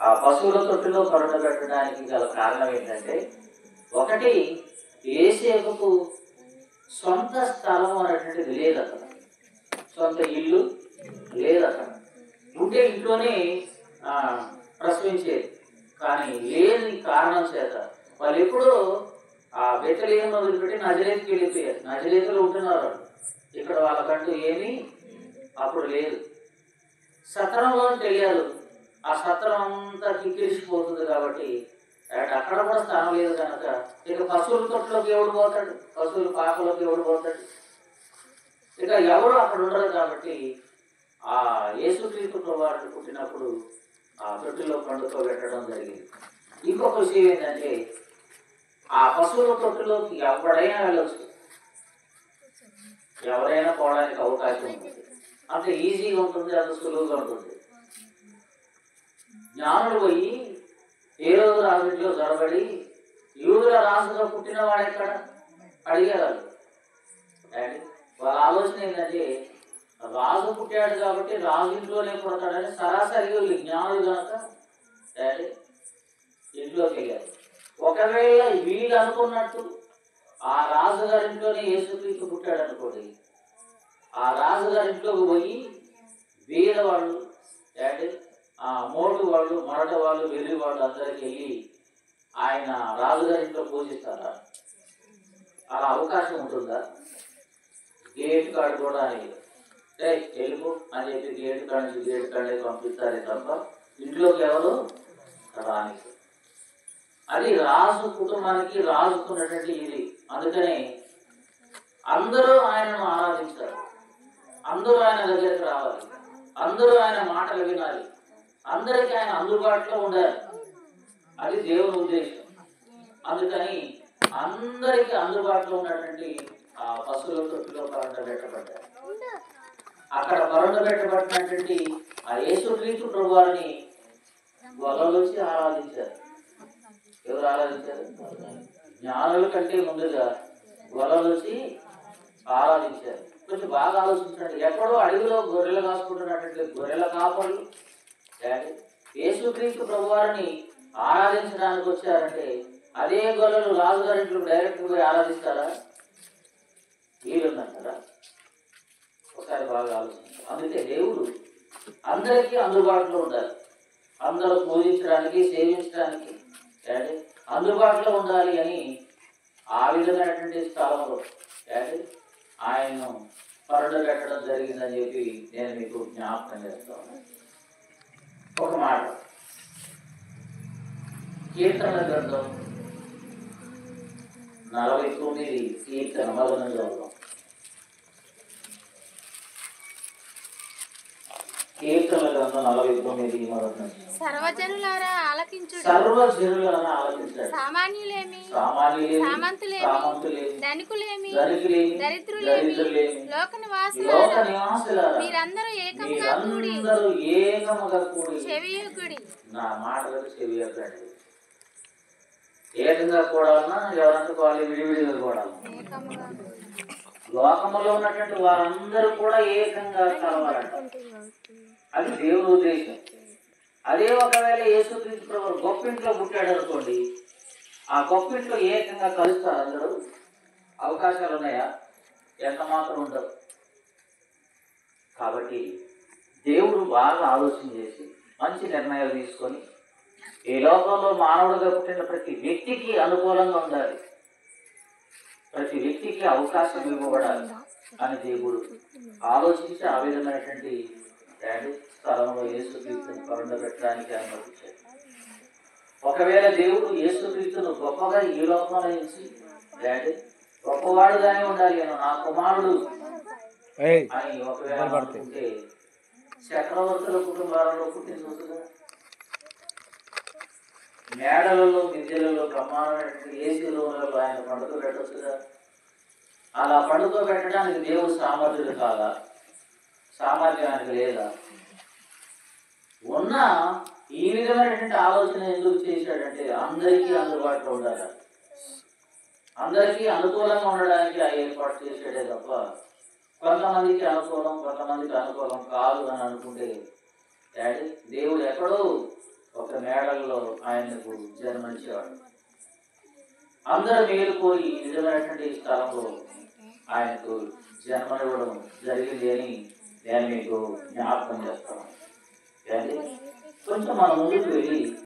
ఆ పశువుల తొట్టిలో పెట్టడానికి గల కారణం ఏంటంటే, ఒకటి యేసేపుకు సొంత స్థలం అనేటువంటిది లేదు అక్కడ, సొంత ఇల్లు లేదు అక్కడ. ఉంటే ఇంట్లోనే ప్రసవించేది. కానీ లేని కారణం చేత వాళ్ళు ఎప్పుడూ ఆ బెత్లెహేము వదిలిపెట్టి నజరేతుకి వెళ్ళిపోయారు. నజరేతులో ఉంటున్నారు. ఇక్కడ వాళ్ళకంటూ ఏమీ అప్పుడు లేదు. సత్రంలో తెలియాలి, ఆ సత్రం అంతా కిక్కిరిసిపోతుంది కాబట్టి అక్కడ కూడా స్థానం లేదు కనుక ఇక పశువుల తొట్టులోకి ఎవడు పోతాడు, పశువుల పాకలోకి ఎవడు పోతాడు, ఇక ఎవరు అక్కడ ఉండరు. కాబట్టి ఆ యేసుక్రీస్తు ప్రభువారు పుట్టినప్పుడు ఆ తొట్టిలో పెట్టడం జరిగింది. ఇంకొక విషయం ఏంటంటే, ఆ పశువుల తొట్టిలోకి ఎవడైనా వెళ్ళవచ్చు, ఎవరైనా పోవడానికి అవకాశం ఉంటుంది. అంత ఈజీగా ఉంటుంది, అంత సులువుగా ఉంటుంది. జ్ఞానులు పోయి ఏ రోజు రాజులో జరబడి యూదుల రాజుగా పుట్టిన వాడెక్కడ అడిగారు. వాళ్ళ ఆలోచన ఏంటంటే, రాజు పుట్టాడు కాబట్టి రాజు ఇంట్లోనే పుడతాడని సరాసరిగా జ్ఞానులు కనుక ఇంట్లోకి వెళ్ళారు. ఒకవేళ వీళ్ళు అనుకున్నట్టు ఆ రాజుగారింట్లోనే యేసుక్రీస్తు పుట్టాడు అనుకోండి, ఆ రాజుగారింట్లోకి పోయి వీర వాళ్ళు మోటు వాళ్ళు, మొరట వాళ్ళు, వెర్రి వాళ్ళు అందరికి వెళ్ళి ఆయన రాజుగారింట్లో పూజిస్తారా? అలా అవకాశం ఉంటుందా? గేట్ కాడు కూడా వెళ్ళిపో అని చెప్పి గేట్ కాడ నుంచి గేట్ కాడే పంపిస్తారే తప్ప ఇంట్లోకి ఎవరు రాని. అది రాజు కుటుంబానికి రాజుకున్నటువంటి ఇది. అందుకనే అందరూ ఆయనను ఆరాధించారు, అందరూ ఆయన దగ్గరికి రావాలి, అందరూ ఆయన మాటలు వినాలి, అందరికీ ఆయన అందుబాటులో ఉండాలి. అది దేవుని ఉద్దేశం. అందుకని అందరికీ అందుబాటులో ఉన్నటువంటి ఆ పశువుల తొట్టిలో పెట్టబడ్డారు. అక్కడ పెట్టబడినటువంటి ఆ యేసుక్రీస్తు ప్రభువారిని వలలోచి ఆరాధించారు. ఎవరు ఆరాధించారు? జ్ఞానుల కంటే ముందుగా వలలోచి ఆరాధించారు. కొంచెం బాగా ఆలోచించండి. ఎక్కడో అడవిలో గొర్రెలు కాసుకుంటున్నటువంటి గొర్రెల కాపరులు యేసుక్రీస్తు ప్రభువారిని ఆరాధించడానికి వచ్చారంటే, అదే గొర్రెలు రాజుగారింట్లో డైరెక్ట్ పోయి ఆరాధిస్తారా? వీలుందంటారా? ఒకసారి బాగా ఆలోచించారు. అందుకే దేవుడు అందరికీ అందుబాటులో ఉండాలి, అందరూ పూజించడానికి, సేవించడానికి అందుబాటులో ఉండాలి అని ఆ విధమైనటువంటి స్థలంలో ఆయన్ను పెట్టడం జరిగిందని చెప్పి నేను మీకు జ్ఞాపకం చేస్తాను. ఒక మాట, కీర్తన గ్రంథం 49 కీర్తన 11 కీర్తన గ్రంథం 49 మొదటి నుంచి. సర్వజనులారా ఆలకించుడి, సర్వజనులారా ఆలకించండి. సామాన్యులేమి, సామంతులేమి, ధనికులేమి, దరిద్రులేమి, లోక నివాసులారా మీరందరూ ఏకముగా కూడి చెవియొగ్గుడి. నా మాటలకు చెవియొగ్గండి. ఏకంగా కూడాలన్నా ఎవరంతా కోవాలి, విడివిడిగా కూడాలి. లోకములో ఉన్నటువంటి వారందరూ కూడా ఏకంగా కలవాలంట. అది దేవుని ఉద్దేశం. అదే ఒకవేళ యేసుక్రీస్తు ప్రభువు గొప్పింట్లో పుట్టాడు అనుకోండి, ఆ గొప్పింట్లో ఏకంగా కలుస్తారు అందరూ. అవకాశాలు ఉన్నాయా? ఎంత మాత్రం ఉండవు. కాబట్టి దేవుడు బాగా ఆలోచన చేసి మంచి నిర్ణయాలు తీసుకొని ఈ లోకంలో మానవుడిగా పుట్టిన ప్రతి వ్యక్తికి అనుకూలంగా ఉండాలి, ప్రతి వ్యక్తికి అవకాశం ఇవ్వబడాలి అని దేవుడు ఆలోచించి ఆ విధమైనటువంటి స్థలంలో యేసుక్రీస్తును పెట్టడానికి అనుమతించాడు. ఒకవేళ దేవుడు యేసుక్రీస్తును గొప్పగా ఈ లోకంలో నుంచి గొప్పవాడుగానే ఉండాలి, నా కుమారుడు అని ఒకవేళ అనుకుంటే చక్రవర్తుల కుటుంబాలలో పుట్టినట్టుగా మేడలలో, విద్యలలో, బ్రహ్మాండమైనటువంటి ఏసీలో ఆయన పండుగ పెట్టచ్చుగా. అలా పండుగ పెట్టడానికి దేవుడు సామర్థ్యుడు కాదా? సామర్థ్యానికి లేదా? ఉన్న ఈ విధమైనటువంటి ఆలోచన ఎందుకు చేశాడంటే, అందరికీ అందుబాటులో ఉండాలి, అందరికీ అనుకూలంగా ఉండడానికి ఆ ఏర్పాటు చేశాడే తప్ప కొంతమందికి అనుకూలం, కొంతమందికి అనుకూలం కాదు అని అనుకుంటే దేవుడు ఎక్కడో ఒక మేడల్లో ఆయనకు జన్మనిచ్చేవాడు. అందరూ మేలుకోరి నిజమైనటువంటి స్థలంలో ఆయనకు జన్మనివ్వడం జరిగింది అని నేను మీకు జ్ఞాపకం చేస్తాను. కొంచెం మనం ముందుకు వెళ్ళి